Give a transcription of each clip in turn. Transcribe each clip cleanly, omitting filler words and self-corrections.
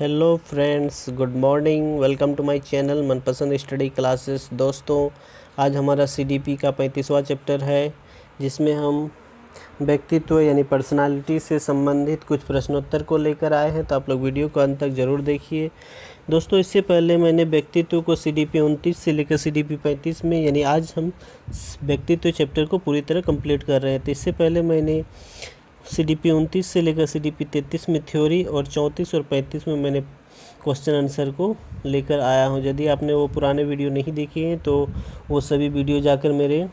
Hello friends, good morning. Welcome to my channel Manpasand study classes. दोस्तों, आज हमारा CDP का 35वां चैप्टर है, जिसमें हम व्यक्तित्व यानी पर्सनालिटी से संबंधित कुछ प्रश्नोत्तर को लेकर आए हैं। तो आप लोग वीडियो को अंत तक ज़रूर देखिए। दोस्तों, इससे पहले मैंने व्यक्तित्व को सीडीपी 29 से लेकर सीडीपी 35 में, यानी आज हम व्यक्तित्व चैप्टर को पूरी तरह कंप्लीट कर रहे हैं। तो इससे पहले मैंने सीडीपी 29 से लेकर सीडीपी 33 में थ्योरी और 34 और 35 में मैंने क्वेश्चन आंसर को लेकर आया हूं। यदि आपने वो पुराने वीडियो नहीं देखे हैं तो वो सभी वीडियो जाकर मेरे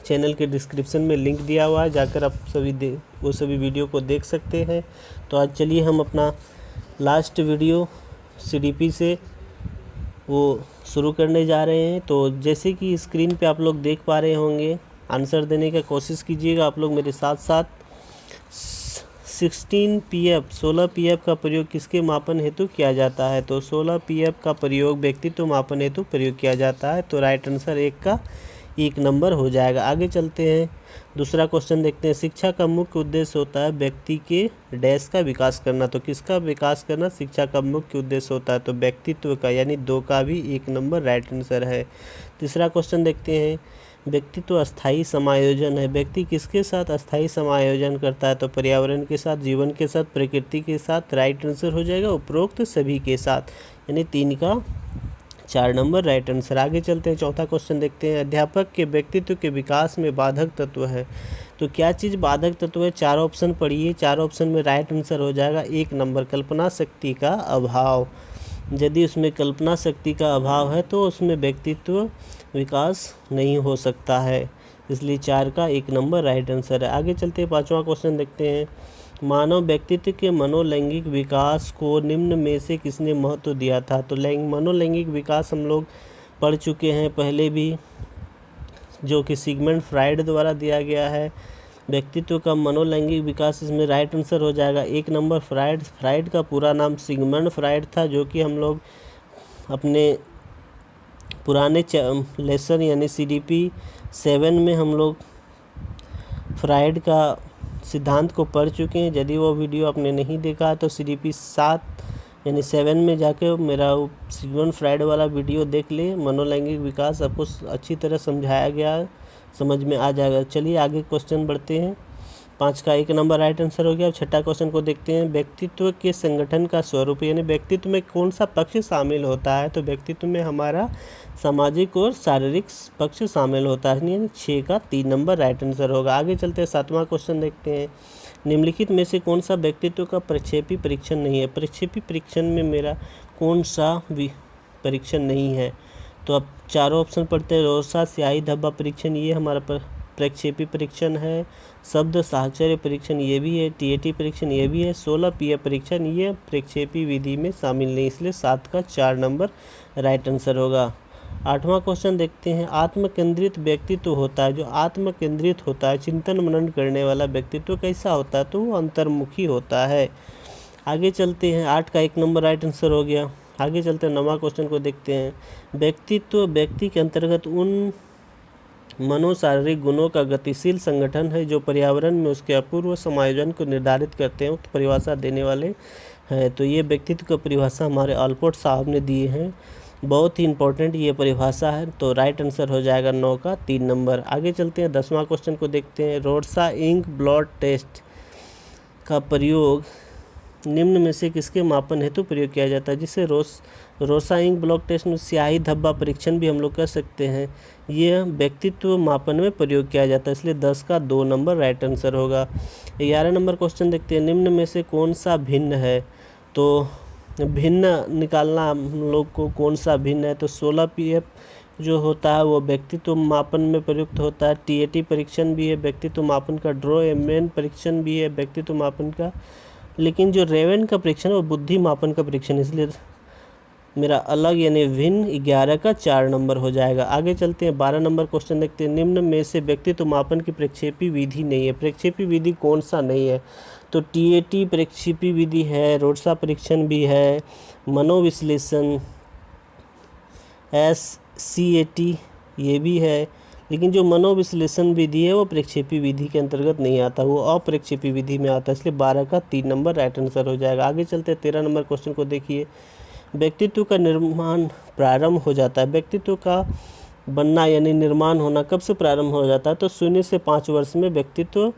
चैनल के डिस्क्रिप्शन में लिंक दिया हुआ है, जाकर आप वो सभी वीडियो को देख सकते हैं। तो आज चलिए हम अपना लास्ट वीडियो सीडीपी से वो शुरू करने जा रहे हैं। तो जैसे कि स्क्रीन पे आप लोग देख पा रहे होंगे, आंसर देने का कोशिश कीजिएगा आप लोग मेरे साथ साथ। 16 पीएफ का प्रयोग किसके मापन हेतु किया जाता है? तो 16 पीएफ का प्रयोग व्यक्तित्व मापन हेतु प्रयोग किया जाता है। तो राइट आंसर 1 का 1 नंबर हो जाएगा। आगे चलते हैं, दूसरा क्वेश्चन देखते हैं। शिक्षा का मुख्य उद्देश्य होता है व्यक्ति के डैश का विकास करना। तो किसका विकास करना शिक्षा का मुख्य उद्देश्य होता है? तो व्यक्तित्व का, यानी 2 का भी 1 नंबर राइट आंसर है। तीसरा क्वेश्चन देखते हैं। व्यक्तित्व अस्थायी समायोजन है। व्यक्ति किसके साथ अस्थायी समायोजन करता है? तो पर्यावरण के साथ, जीवन के साथ, प्रकृति के साथ। राइट आंसर हो जाएगा उपरोक्त सभी के साथ, यानी 3 का 4 नंबर राइट आंसर। आगे चलते हैं, चौथा क्वेश्चन देखते हैं। अध्यापक के व्यक्तित्व के विकास में बाधक तत्व है। तो क्या चीज़ बाधक तत्व है? 4 ऑप्शन पढ़िए, 4 ऑप्शन में राइट आंसर हो जाएगा 1 नंबर कल्पना शक्ति का अभाव। यदि उसमें कल्पना शक्ति का अभाव है तो उसमें व्यक्तित्व विकास नहीं हो सकता है, इसलिए 4 का 1 नंबर राइट आंसर है। आगे चलते हैं, 5वां क्वेश्चन देखते हैं। मानव व्यक्तित्व के मनोलैंगिक विकास को निम्न में से किसने महत्व दिया था? तो मनोलैंगिक विकास हम लोग पढ़ चुके हैं पहले भी, जो कि सिगमंड फ्राइड द्वारा दिया गया है। व्यक्तित्व का मनोलैंगिक विकास, इसमें राइट आंसर हो जाएगा 1 नंबर फ्राइड का पूरा नाम सिगमंड फ्राइड था, जो कि हम लोग अपने पुराने लेसन यानी सीडीपी 7 में हम लोग फ्राइड का सिद्धांत को पढ़ चुके हैं। यदि वो वीडियो आपने नहीं देखा तो सीडीपी 7 यानी 7 में जाकर मेरा सिगमंड फ्राइड वाला वीडियो देख ले। मनोलैंगिक विकास आपको अच्छी तरह समझाया गया, समझ में आ जाएगा। चलिए आगे क्वेश्चन बढ़ते हैं। 5 का 1 नंबर राइट आंसर हो गया। अब छठा क्वेश्चन को देखते हैं। व्यक्तित्व के संगठन का स्वरूप, यानी व्यक्तित्व में कौन सा पक्ष शामिल होता है? तो व्यक्तित्व में हमारा सामाजिक और शारीरिक पक्ष शामिल होता है, यानी 6 का 3 नंबर राइट आंसर होगा। आगे चलते हैं, 7वां क्वेश्चन देखते हैं। निम्नलिखित में से कौन सा व्यक्तित्व का प्रक्षेपी परीक्षण नहीं है? प्रक्षेपी परीक्षण में मेरा कौन सा परीक्षण नहीं है? तो अब चारों ऑप्शन पढ़ते हैं। रोसा स्याही धब्बा परीक्षण, ये हमारा प्रक्षेपी परीक्षण है। शब्द साहचर्य परीक्षण, ये भी है। टीएटी परीक्षण, ये भी है। 16 पीएफ परीक्षण, ये प्रक्षेपी विधि में शामिल नहीं, इसलिए 7 का 4 नंबर राइट आंसर होगा। 8वां क्वेश्चन देखते हैं। आत्मकेंद्रित व्यक्तित्व होता है, जो आत्मकेंद्रित होता है, चिंतन मनन करने वाला व्यक्तित्व कैसा होता है? तो वो अंतर्मुखी होता है। आगे चलते हैं, 8 का 1 नंबर राइट आंसर हो गया। आगे चलते हैं, 9वां क्वेश्चन को देखते हैं। व्यक्तित्व व्यक्ति के अंतर्गत उन मनोशारीरिक गुणों का गतिशील संगठन है जो पर्यावरण में उसके अपूर्व समायोजन को निर्धारित करते हैं। तो परिभाषा देने वाले हैं, तो ये व्यक्तित्व का परिभाषा हमारे ऑलपोर्ट साहब ने दिए हैं। बहुत ही इंपॉर्टेंट ये परिभाषा है। तो राइट आंसर हो जाएगा 9 का 3 नंबर। आगे चलते हैं, 10वां क्वेश्चन को देखते हैं। रोसा इंक ब्लड टेस्ट का प्रयोग निम्न में से किसके मापन हेतु प्रयोग किया जाता है? जिसे रोसा इंक ब्लॉक टेस्ट में स्याही धब्बा परीक्षण भी हम लोग कर सकते हैं। ये व्यक्तित्व मापन में प्रयोग किया जाता है, इसलिए 10 का 2 नंबर राइट आंसर होगा। 11 नंबर क्वेश्चन देखते हैं। निम्न में से कौन सा भिन्न है? तो भिन्न निकालना हम लोग को, कौन सा भिन्न है? तो 16 पीएफ जो होता है वो व्यक्तित्व मापन में प्रयुक्त होता है। टीएटी परीक्षण भी है व्यक्तित्व मापन का। ड्रो एमएन परीक्षण भी है व्यक्तित्व मापन का। लेकिन जो रेवेन का परीक्षण है वो बुद्धि मापन का परीक्षण, इसलिए मेरा अलग यानी भिन्न 11 का 4 नंबर हो जाएगा। आगे चलते हैं, 12 नंबर क्वेश्चन देखते हैं। निम्न में से व्यक्तित्व मापन की प्रक्षेपी विधि नहीं है। प्रक्षेपी विधि कौन सा नहीं है? तो टीएटी प्रक्षेपी विधि है, रोडसा परीक्षण भी है, मनोविश्लेषण SCAT ये भी है, लेकिन जो मनोविश्लेषण विधि है वो प्रक्षेपी विधि के अंतर्गत नहीं आता, वो अप्रक्षेपी विधि में आता है, इसलिए 12 का 3 नंबर राइट आंसर हो जाएगा। आगे चलते हैं 13 नंबर क्वेश्चन को देखिए। व्यक्तित्व का निर्माण प्रारंभ हो जाता है, व्यक्तित्व का बनना यानी निर्माण होना कब से प्रारंभ हो जाता है? तो 0 से 5 वर्ष में व्यक्तित्व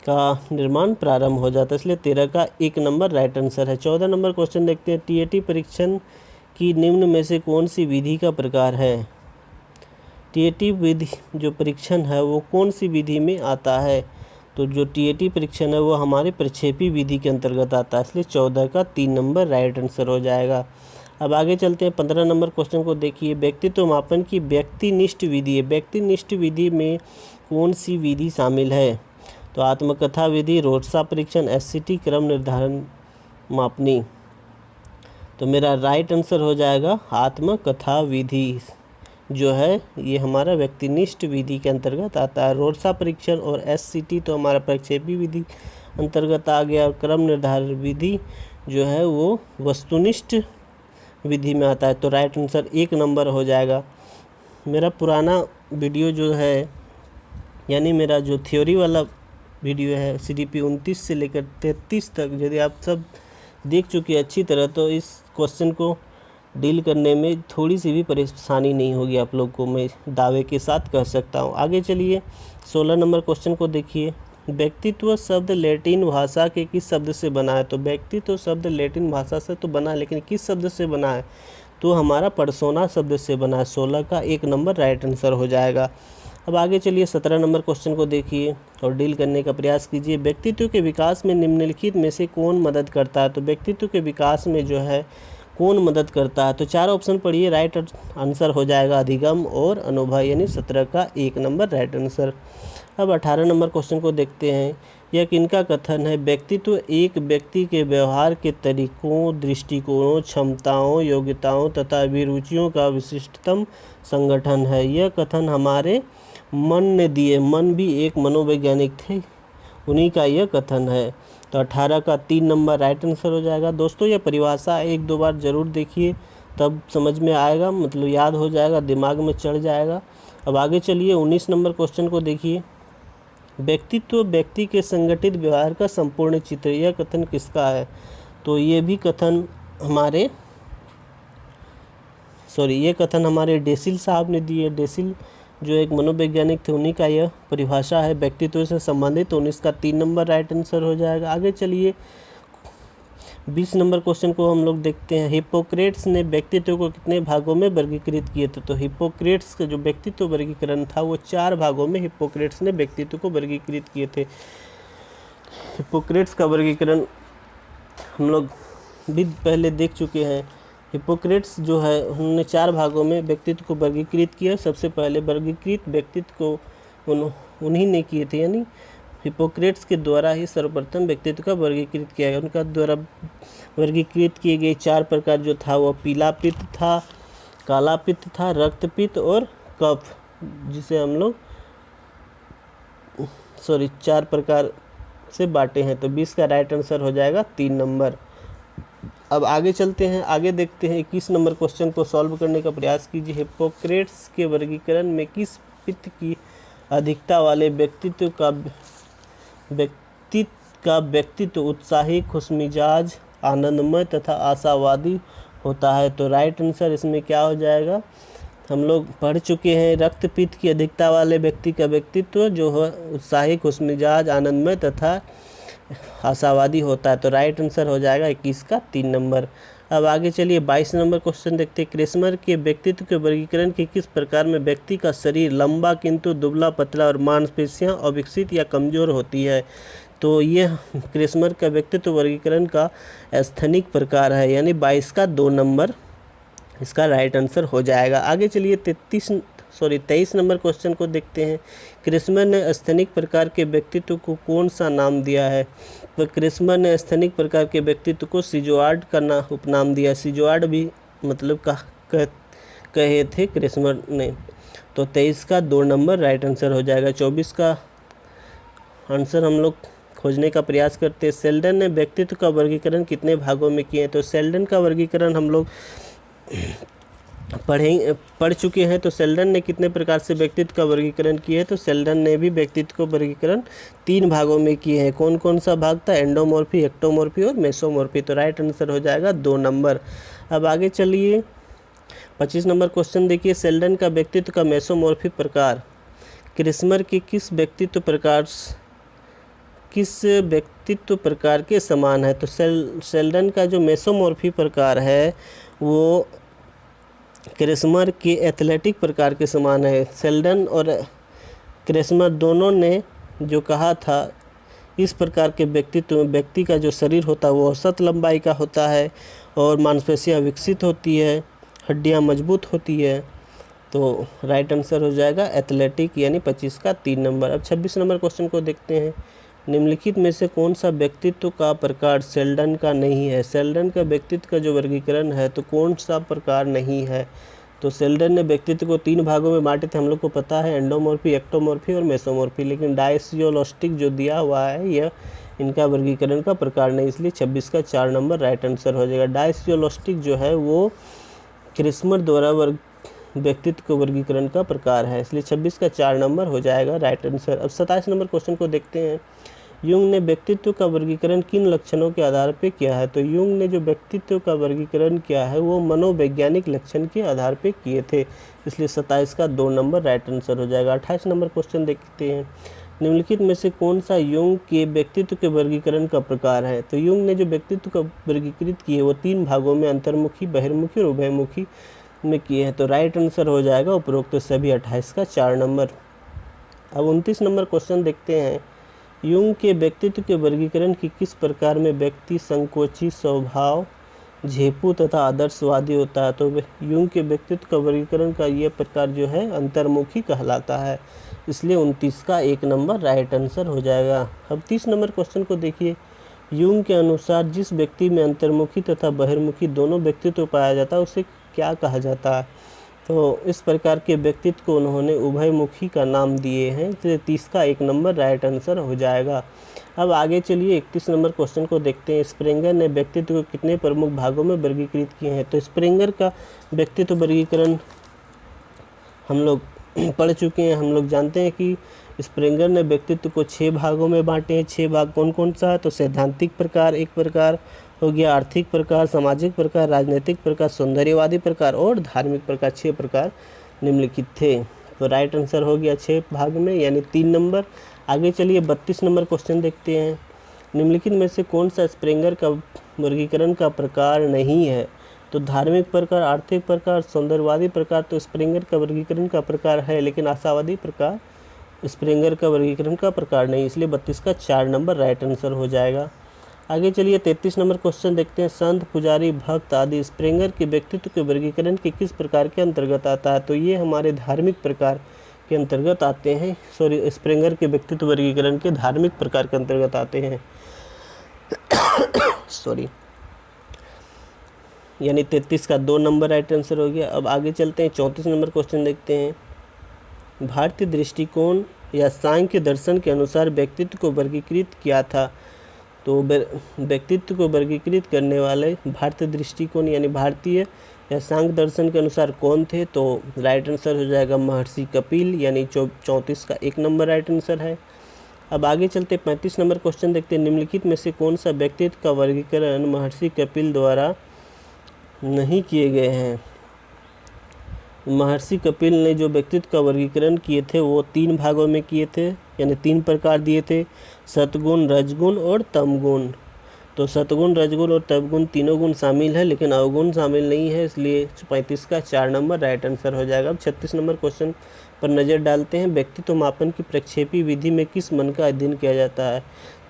का निर्माण प्रारंभ हो जाता है, इसलिए 13 का 1 नंबर राइट आंसर है। 14 नंबर क्वेश्चन देखते हैं। टीएटी परीक्षण की निम्न में से कौन सी विधि का प्रकार है? टीएटी विधि जो परीक्षण है वो कौन सी विधि में आता है? तो जो टीएटी परीक्षण है वो हमारे प्रक्षेपी विधि के अंतर्गत आता है, इसलिए 14 का 3 नंबर राइट आंसर हो जाएगा। अब आगे चलते हैं 15 नंबर क्वेश्चन को देखिए। व्यक्तित्व मापन की व्यक्तिनिष्ठ विधि है, व्यक्तिनिष्ठ विधि में कौन सी विधि शामिल है? तो आत्मकथा विधि, रोड्सा परीक्षण, एससीटी, क्रम निर्धारण मापनी। तो मेरा राइट आंसर हो जाएगा आत्मकथा विधि जो है ये हमारा व्यक्तिनिष्ठ विधि के अंतर्गत आता है। रोड्सा परीक्षण और एससीटी तो हमारा प्रक्षेपी विधि अंतर्गत आ गया, और क्रम निर्धारण विधि जो है वो वस्तुनिष्ठ विधि में आता है, तो राइट आंसर 1 नंबर हो जाएगा। मेरा पुराना वीडियो जो है यानी मेरा जो थ्योरी वाला वीडियो है CDP 29 से लेकर 33 तक यदि आप सब देख चुके अच्छी तरह, तो इस क्वेश्चन को डील करने में थोड़ी सी भी परेशानी नहीं होगी आप लोग को, मैं दावे के साथ कह सकता हूँ। आगे चलिए 16 नंबर क्वेश्चन को देखिए। व्यक्तित्व शब्द लैटिन भाषा के किस शब्द से बना है? तो व्यक्तित्व शब्द लैटिन भाषा से तो बना है, लेकिन किस शब्द से बना है? तो हमारा पर्सोना शब्द से बना है, 16 का 1 नंबर राइट आंसर हो जाएगा। अब आगे चलिए 17 नंबर क्वेश्चन को देखिए और डील करने का प्रयास कीजिए। व्यक्तित्व के विकास में निम्नलिखित में से कौन मदद करता है? तो व्यक्तित्व के विकास में जो है कौन मदद करता है? तो 4 ऑप्शन पढ़िए, राइट आंसर हो जाएगा अधिगम और अनुभव, यानी 17 का 1 नंबर राइट आंसर। अब 18 नंबर क्वेश्चन को देखते हैं। यह किनका कथन है? व्यक्तित्व एक व्यक्ति के व्यवहार के तरीकों, दृष्टिकोणों, क्षमताओं, योग्यताओं तथा अभिरुचियों का विशिष्टतम संगठन है। यह कथन हमारे मन ने दिए, मन भी एक मनोवैज्ञानिक थे, उन्हीं का यह कथन है। तो 18 का 3 नंबर राइट आंसर हो जाएगा। दोस्तों यह परिभाषा 1-2 बार ज़रूर देखिए, तब समझ में आएगा, मतलब याद हो जाएगा, दिमाग में चढ़ जाएगा। अब आगे चलिए 19 नंबर क्वेश्चन को देखिए। व्यक्तित्व व्यक्ति के संगठित व्यवहार का संपूर्ण चित्र, यह कथन किसका है? तो ये भी कथन हमारे ये कथन हमारे डेसिल साहब ने दिए। डेसिल जो एक मनोवैज्ञानिक थे, उन्हीं का यह परिभाषा है व्यक्तित्व से संबंधित, तो 19 का 3 नंबर राइट आंसर हो जाएगा। आगे चलिए 20 नंबर क्वेश्चन को हम लोग देखते हैं। हिप्पोक्रेट्स ने व्यक्तित्व को कितने भागों में वर्गीकृत किए थे? तो हिप्पोक्रेट्स का जो व्यक्तित्व वर्गीकरण था वो 4 भागों में हिप्पोक्रेट्स ने व्यक्तित्व को वर्गीकृत किए थे। हिप्पोक्रेट्स का वर्गीकरण हम लोग भी पहले देख चुके हैं। हिप्पोक्रेट्स जो है उन्होंने 4 भागों में व्यक्तित्व को वर्गीकृत किया। सबसे पहले वर्गीकृत व्यक्तित्व को उन्हीं ने किए थे, यानी हिप्पोक्रेट्स के द्वारा ही सर्वप्रथम व्यक्तित्व का वर्गीकृत किया गया। उनका द्वारा वर्गीकृत किए गए 4 प्रकार जो था वो पीला पित्त था, काला पित्त था, रक्त पित्त और कफ, जिसे हम लोग 4 प्रकार से बांटे हैं। तो 20 का राइट आंसर हो जाएगा 3 नंबर। अब आगे चलते हैं, आगे देखते हैं 21 नंबर क्वेश्चन को सॉल्व करने का प्रयास कीजिए। हिप्पोक्रेट्स के वर्गीकरण में किस पित्त की अधिकता वाले व्यक्तित्व का व्यक्तित्व उत्साही, खुशमिजाज, आनंदमय तथा आशावादी होता है? तो राइट आंसर इसमें क्या हो जाएगा? हम लोग पढ़ चुके हैं, रक्त पित्त की अधिकता वाले व्यक्ति का व्यक्तित्व जो है उत्साही, खुशमिजाज, आनंदमय तथा आशावादी होता है। तो राइट आंसर हो जाएगा 21 का 3 नंबर। अब आगे चलिए 22 नंबर क्वेश्चन देखते हैं। क्रेस्मर के व्यक्तित्व के वर्गीकरण के किस प्रकार में व्यक्ति का शरीर लंबा किंतु दुबला पतला और मांसपेशियां अविकसित या कमजोर होती है? तो यह क्रेस्मर का व्यक्तित्व वर्गीकरण का स्थैनिक प्रकार है, यानी 22 का 2 नंबर इसका राइट आंसर हो जाएगा। आगे चलिए 23 नंबर क्वेश्चन को देखते हैं। क्रेस्मर ने स्थैनिक प्रकार के व्यक्तित्व को कौन सा नाम दिया है? तो क्रेस्मर ने स्थैनिक प्रकार के व्यक्तित्व को सिजोआर्ड का उपनाम दिया। सिजोआर्ड भी मतलब कहे थे क्रेस्मर ने। तो 23 का 2 नंबर राइट आंसर हो जाएगा। 24 का आंसर हम लोग खोजने का प्रयास करते हैं। सेल्डन ने व्यक्तित्व का वर्गीकरण कितने भागों में किए? तो सेल्डन का वर्गीकरण हम लोग पढ़ चुके हैं। तो सेल्डन ने कितने प्रकार से व्यक्तित्व का वर्गीकरण किया है? तो सेल्डन ने भी व्यक्तित्व को वर्गीकरण 3 भागों में किए हैं। कौन कौन सा भाग था? एंडोमॉर्फी, एक्टोमॉर्फी और मेसोमॉर्फी। तो राइट आंसर हो जाएगा 2 नंबर। अब आगे चलिए 25 नंबर क्वेश्चन देखिए। सेल्डन का व्यक्तित्व का मेसोमॉर्फी प्रकार क्रिस्मर के किस व्यक्तित्व प्रकार के समान है? तो सेल्डन का जो मेसोमॉर्फी प्रकार है वो क्रिस्मर के एथलेटिक प्रकार के समान है। सेल्डन और क्रिस्मर दोनों ने जो कहा था इस प्रकार के व्यक्तित्व में व्यक्ति का जो शरीर होता है वो औसत लंबाई का होता है और मांसपेशियां विकसित होती है, हड्डियां मजबूत होती है। तो राइट आंसर हो जाएगा एथलेटिक यानी 25 का 3 नंबर। अब 26 नंबर क्वेश्चन को देखते हैं। निम्नलिखित में से कौन सा व्यक्तित्व का प्रकार सेल्डन का नहीं है? सेल्डन का व्यक्तित्व का जो वर्गीकरण है तो कौन सा प्रकार नहीं है? तो सेल्डन ने व्यक्तित्व को 3 भागों में बांटे थे, हम लोग को पता है, एंडोमॉर्फी, एक्टोमॉर्फी और मेसोमॉर्फी। लेकिन डायसियोलॉस्टिक जो दिया हुआ है यह इनका वर्गीकरण का प्रकार नहीं, इसलिए 26 का 4 नंबर राइट आंसर हो जाएगा। डायसियोलॉस्टिक जो है वो क्रिस्मर द्वारा व्यक्तित्व के वर्गीकरण का प्रकार है, इसलिए 26 का 4 नंबर हो जाएगा राइट आंसर। अब 27 नंबर क्वेश्चन को देखते हैं। यूंग ने व्यक्तित्व का वर्गीकरण किन लक्षणों के आधार पर किया है? तो यूंग ने जो व्यक्तित्व का वर्गीकरण किया है वो मनोवैज्ञानिक लक्षण के आधार पर किए थे, इसलिए 27 का 2 नंबर राइट आंसर हो जाएगा। 28 नंबर क्वेश्चन देखते हैं। निम्नलिखित में से कौन सा यूंग के व्यक्तित्व के वर्गीकरण का प्रकार है? तो यूंग ने जो व्यक्तित्व का वर्गीकृत किए वो 3 भागों में अंतर्मुखी, बहिर्मुखी और उभयमुखी में किए हैं। तो राइट आंसर हो जाएगा उपरोक्त सभी 28 का 4 नंबर। अब 29 नंबर क्वेश्चन देखते हैं। यूंग के व्यक्तित्व के वर्गीकरण की किस प्रकार में व्यक्ति संकोची स्वभाव, झेपू तथा आदर्शवादी होता है? तो यूंग के व्यक्तित्व का वर्गीकरण का यह प्रकार जो है अंतर्मुखी कहलाता है, इसलिए 29 का 1 नंबर राइट आंसर हो जाएगा। अब 30 नंबर क्वेश्चन को देखिए। यूंग के अनुसार जिस व्यक्ति में अंतर्मुखी तथा बहिर्मुखी दोनों व्यक्तित्व पाया जाता है उसे क्या कहा जाता है? तो इस प्रकार के व्यक्तित्व को उन्होंने उभयमुखी का नाम दिए हैं, इसलिए 30 का 1 नंबर राइट आंसर हो जाएगा। अब आगे चलिए 31 नंबर क्वेश्चन को देखते हैं। स्प्रेंगर ने व्यक्तित्व को कितने प्रमुख भागों में वर्गीकृत किए हैं? तो स्प्रेंगर का व्यक्तित्व वर्गीकरण हम लोग पढ़ चुके हैं। हम लोग जानते हैं कि स्प्रेंगर ने व्यक्तित्व को 6 भागों में बांटे हैं। 6 भाग कौन कौन सा है? तो सैद्धांतिक प्रकार एक प्रकार हो गया, आर्थिक प्रकार, सामाजिक प्रकार, राजनीतिक प्रकार, सौंदर्यवादी प्रकार और धार्मिक प्रकार। 6 प्रकार निम्नलिखित थे। तो राइट आंसर हो गया 6 भाग में यानी 3 नंबर। आगे चलिए 32 नंबर क्वेश्चन देखते हैं। निम्नलिखित में से कौन सा स्प्रेंगर का वर्गीकरण का प्रकार नहीं है? तो धार्मिक प्रकार, आर्थिक प्रकार, सौंदर्यवादी प्रकार तो स्प्रेंगर का वर्गीकरण का प्रकार है, लेकिन आशावादी प्रकार स्प्रेंगर का वर्गीकरण का प्रकार नहीं, इसलिए 32 का 4 नंबर राइट आंसर हो जाएगा। आगे चलिए 33 नंबर क्वेश्चन देखते हैं। संत, पुजारी, भक्त आदि स्प्रेंगर के व्यक्तित्व के वर्गीकरण के किस प्रकार के अंतर्गत आता है? तो ये हमारे धार्मिक प्रकार के अंतर्गत आते हैं। स्प्रेंगर के व्यक्तित्व वर्गीकरण के धार्मिक प्रकार के अंतर्गत आते हैं यानी 33 का 2 नंबर राइट आंसर हो गया। अब आगे चलते हैं 34 नंबर क्वेश्चन देखते हैं। भारतीय दृष्टिकोण या सांख्य दर्शन के अनुसार व्यक्तित्व को वर्गीकृत किया था। तो व्यक्तित्व को वर्गीकृत करने वाले भारतीय दृष्टिकोण यानी भारतीय या सांख्य दर्शन के अनुसार कौन थे? तो राइट आंसर हो जाएगा महर्षि कपिल यानी 34 का 1 नंबर राइट आंसर है। अब आगे चलते 35 नंबर क्वेश्चन देखते हैं। निम्नलिखित में से कौन सा व्यक्तित्व का वर्गीकरण महर्षि कपिल द्वारा नहीं किए गए हैं? महर्षि कपिल ने जो व्यक्तित्व का वर्गीकरण किए थे वो 3 भागों में किए थे, यानी 3 प्रकार दिए थे, सतगुण, रजगुण और तमगुण। तो सतगुण, रजगुण और तमगुण तीनों गुण शामिल है, लेकिन अवगुण शामिल नहीं है, इसलिए 35 का 4 नंबर राइट आंसर हो जाएगा। अब 36 नंबर क्वेश्चन पर नज़र डालते हैं। व्यक्तित्व मापन की प्रक्षेपी विधि में किस मन का अध्ययन किया जाता है?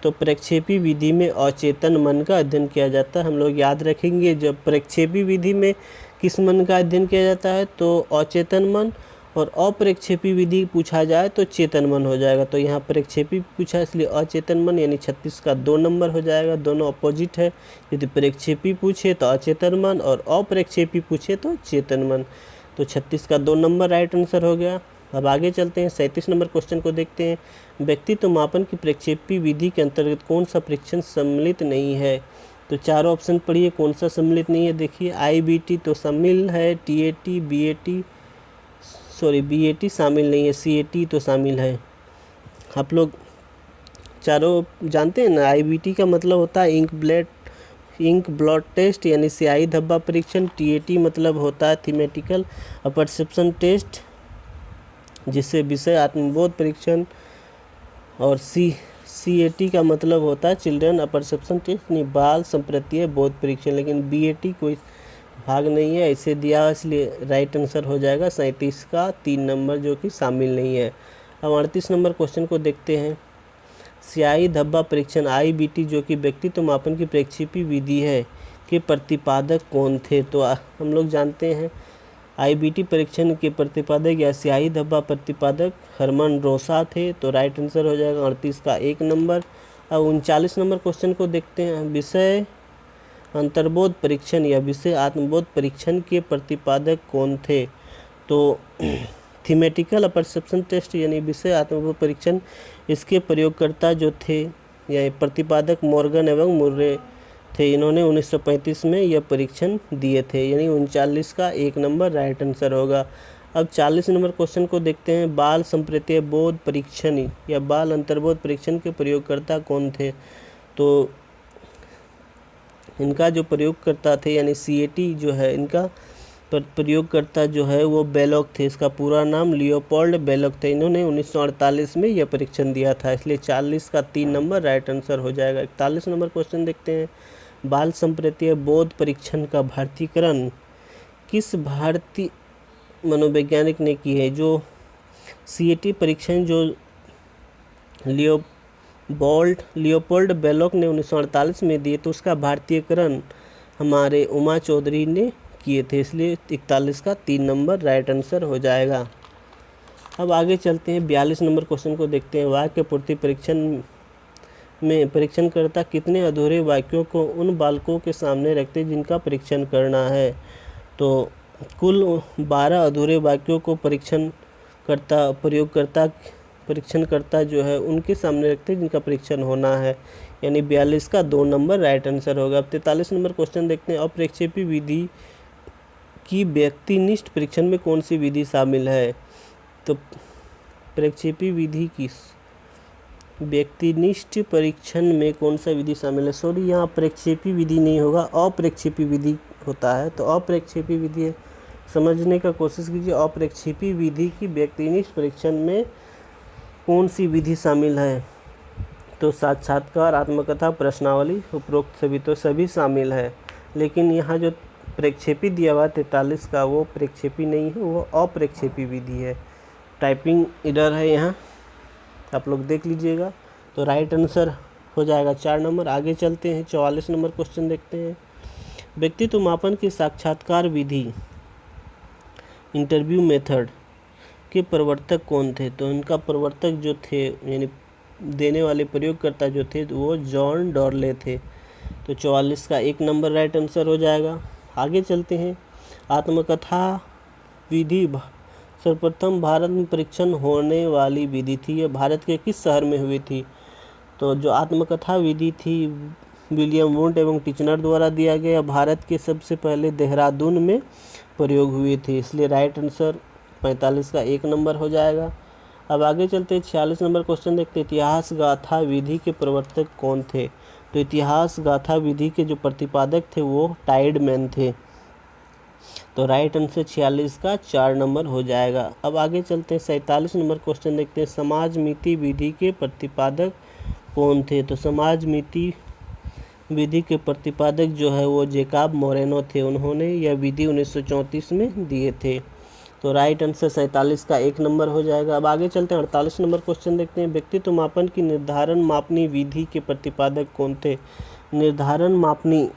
तो प्रक्षेपी विधि में अचेतन मन का अध्ययन किया जाता है। हम लोग याद रखेंगे जब प्रक्षेपी विधि में किस मन का अध्ययन किया जाता है तो अचेतन मन, और अप्रक्षेपी विधि पूछा जाए तो चेतन मन हो जाएगा। तो यहाँ प्रक्षेपी पूछा इसलिए अचेतन मन यानी 36 का 2 नंबर हो जाएगा। दोनों अपोजिट है, यदि प्रक्षेपी पूछे तो अचेतन मन और अप्रक्षेपी पूछे तो चेतन मन। तो 36 का 2 नंबर राइट आंसर हो गया। अब आगे चलते हैं 37 नंबर क्वेश्चन को देखते हैं। व्यक्तित्व मापन की प्रक्षेपी विधि के अंतर्गत कौन सा परीक्षण सम्मिलित नहीं है? तो चारों ऑप्शन पढ़िए कौन सा सम्मिलित नहीं है। देखिए IBT तो शामिल है, TAT BAT शामिल नहीं है, CAT तो शामिल है। आप लोग चारों जानते हैं ना, IBT का मतलब होता है इंक ब्लड टेस्ट यानी स्याही धब्बा परीक्षण। TAT मतलब होता है थीमेटिकल परसेप्शन टेस्ट जिससे विषय आत्मबोध परीक्षण। और CAT का मतलब होता है चिल्ड्रन परसेप्शन टेस्ट यानी बाल संप्रतीय बोध परीक्षण। लेकिन BAT कोई भाग नहीं है, इसे दिया इसलिए राइट आंसर हो जाएगा 37 का 3 नंबर जो कि शामिल नहीं है। अब 38 नंबर क्वेश्चन को देखते हैं। स्याही धब्बा परीक्षण IBT जो कि व्यक्तित्व मापन की प्रक्षेपी विधि है के प्रतिपादक कौन थे। तो हम लोग जानते हैं IBT परीक्षण के प्रतिपादक या स्याही धब्बा प्रतिपादक हरमन रोसा थे। तो राइट आंसर हो जाएगा 38 का 1 नंबर। अब 39 नंबर क्वेश्चन को देखते हैं। विषय अंतर्बोध परीक्षण या विषय आत्मबोध परीक्षण के प्रतिपादक कौन थे। तो थीमेटिकल परसेप्शन टेस्ट यानी विषय आत्मबोध परीक्षण, इसके प्रयोगकर्ता जो थे या प्रतिपादक मॉर्गन एवं मुर्रे थे। इन्होंने 1935 में यह परीक्षण दिए थे, यानी 39 का 1 नंबर राइट आंसर होगा। अब 40 नंबर क्वेश्चन को देखते हैं। बाल संप्रतीय बोध परीक्षण या बाल अंतर्बोध परीक्षण के प्रयोगकर्ता कौन थे। तो इनका जो प्रयोगकर्ता थे यानी CAT जो है, इनका प्रयोगकर्ता जो है वो बेलोक थे। इसका पूरा नाम लियोपोल्ड बेलोक थे। इन्होंने 1948 में यह परीक्षण दिया था, इसलिए 40 का 3 नंबर राइट आंसर हो जाएगा। 41 नंबर क्वेश्चन देखते हैं। बाल संप्रतीय बोध परीक्षण का भारतीयकरण किस भारतीय मनोवैज्ञानिक ने की है। जो CAT परीक्षण जो लियोपोल्ड बेलोक ने 1948 में दिए, तो उसका भारतीयकरण हमारे उमा चौधरी ने किए थे, इसलिए 41 का 3 नंबर राइट आंसर हो जाएगा। अब आगे चलते हैं। 42 नंबर क्वेश्चन को देखते हैं। वाक्य पूर्ति परीक्षण में परीक्षणकर्ता कितने अधूरे वाक्यों को उन बालकों के सामने रखते जिनका परीक्षण करना है। तो कुल 12 अधूरे वाक्यों को परीक्षणकर्ता जो है उनके सामने रखते जिनका परीक्षण होना है, यानी 42 का 2 नंबर राइट आंसर होगा। अब 43 नंबर क्वेश्चन देखते हैं। अप्रक्षेपी विधि की व्यक्तिनिष्ठ परीक्षण में कौन सी विधि शामिल है। तो प्रक्षेपी विधि की व्यक्तिनिष्ठ परीक्षण में कौन सा विधि शामिल है। सॉरी, यहाँ प्रक्षेपी विधि नहीं होगा, अप्रक्षेपी विधि होता है। तो अप्रक्षेपी विधि है, समझने का कोशिश कीजिए। अप्रक्षेपी विधि की व्यक्तिनिष्ठ परीक्षण में कौन सी विधि शामिल है। तो साक्षात्कार, आत्मकथा, प्रश्नावली, उपरोक्त सभी, तो सभी शामिल है। लेकिन यहाँ जो प्रक्षेपी दिया हुआ 43 का, वो प्रक्षेपी नहीं है, वो अप्रक्षेपी विधि है। टाइपिंग एरर है यहाँ, आप लोग देख लीजिएगा। तो राइट आंसर हो जाएगा 4 नंबर। आगे चलते हैं। 44 नंबर क्वेश्चन देखते हैं। व्यक्तित्व मापन की साक्षात्कार विधि इंटरव्यू मेथड के प्रवर्तक कौन थे। तो इनका प्रवर्तक जो थे यानी देने वाले प्रयोगकर्ता जो थे वो जॉन डॉर्ले थे। तो 44 का 1 नंबर राइट आंसर हो जाएगा। आगे चलते हैं। आत्मकथा विधि सर्वप्रथम भारत में परीक्षण होने वाली विधि थी। यह भारत के किस शहर में हुई थी। तो जो आत्मकथा विधि थी विलियम वुंड एवं टिचनर द्वारा दिया गया, भारत के सबसे पहले देहरादून में प्रयोग हुई थी, इसलिए राइट आंसर 45 का 1 नंबर हो जाएगा। अब आगे चलते हैं। 46 नंबर क्वेश्चन देखते हैं। इतिहास गाथा विधि के प्रवर्तक कौन थे। तो इतिहास गाथा विधि के जो प्रतिपादक थे वो टाइडमैन थे। तो राइट आंसर 46 का 4 नंबर हो जाएगा। अब आगे चलते हैं। 47 नंबर क्वेश्चन देखते हैं। समाज मिति विधि के प्रतिपादक कौन थे। तो समाज मिति विधि के प्रतिपादक जो है वो जेकब मोरेनो थे। उन्होंने यह विधि 1934 में दिए थे। तो राइट आंसर 47 का 1 नंबर हो जाएगा। अब आगे चलते हैं। 48 नंबर क्वेश्चन देखते हैं। व्यक्तित्व मापन की निर्धारण मापनी विधि के प्रतिपादक कौन थे। निर्धारण मापनी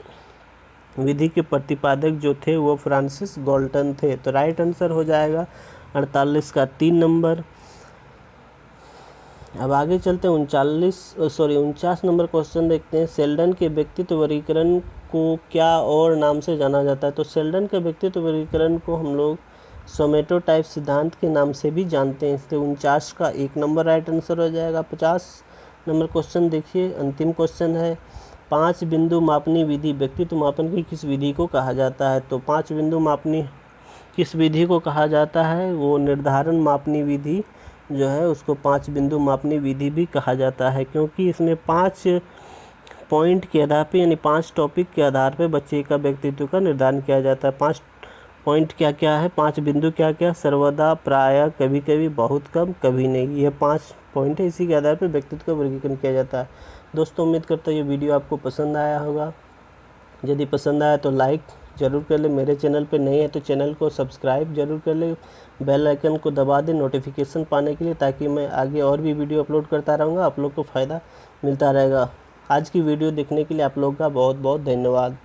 विधि के प्रतिपादक जो थे वो फ्रांसिस गाल्टन थे। तो राइट आंसर हो जाएगा 48 का 3 नंबर। अब आगे चलते हैं। 49 नंबर क्वेश्चन देखते हैं। सेल्डन के व्यक्तित्व वर्गीकरण को क्या और नाम से जाना जाता है। तो सेल्डन के व्यक्तित्व वर्गीकरण को हम लोग सोमेटोटाइप सिद्धांत के नाम से भी जानते हैं, इसलिए 49 का 1 नंबर राइट आंसर हो जाएगा। 50 नंबर क्वेश्चन देखिए, अंतिम क्वेश्चन है। 5 बिंदु मापनी विधि व्यक्तित्व मापन की किस विधि को कहा जाता है? तो 5 बिंदु मापनी किस विधि को कहा जाता है? वो निर्धारण मापनी विधि जो है उसको 5 बिंदु मापनी विधि भी कहा जाता है, क्योंकि इसमें 5 पॉइंट के आधार पे यानी 5 टॉपिक के आधार पे बच्चे का व्यक्तित्व का निर्धारण किया जाता है। 5 पॉइंट क्या क्या है, 5 बिंदु क्या क्या? सर्वदा, प्रायः, कभी कभी, बहुत कम, कभी नहीं। ये 5 पॉइंट है, इसी के आधार पर व्यक्तित्व का वर्गीकरण किया जाता है। दोस्तों उम्मीद करता हूँ ये वीडियो आपको पसंद आया होगा। यदि पसंद आया तो लाइक ज़रूर कर ले, मेरे चैनल पे नए हैं तो चैनल को सब्सक्राइब जरूर कर ले, बेल आइकन को दबा दें नोटिफिकेशन पाने के लिए, ताकि मैं आगे और भी वीडियो अपलोड करता रहूँगा, आप लोग को फ़ायदा मिलता रहेगा। आज की वीडियो देखने के लिए आप लोग का बहुत बहुत धन्यवाद।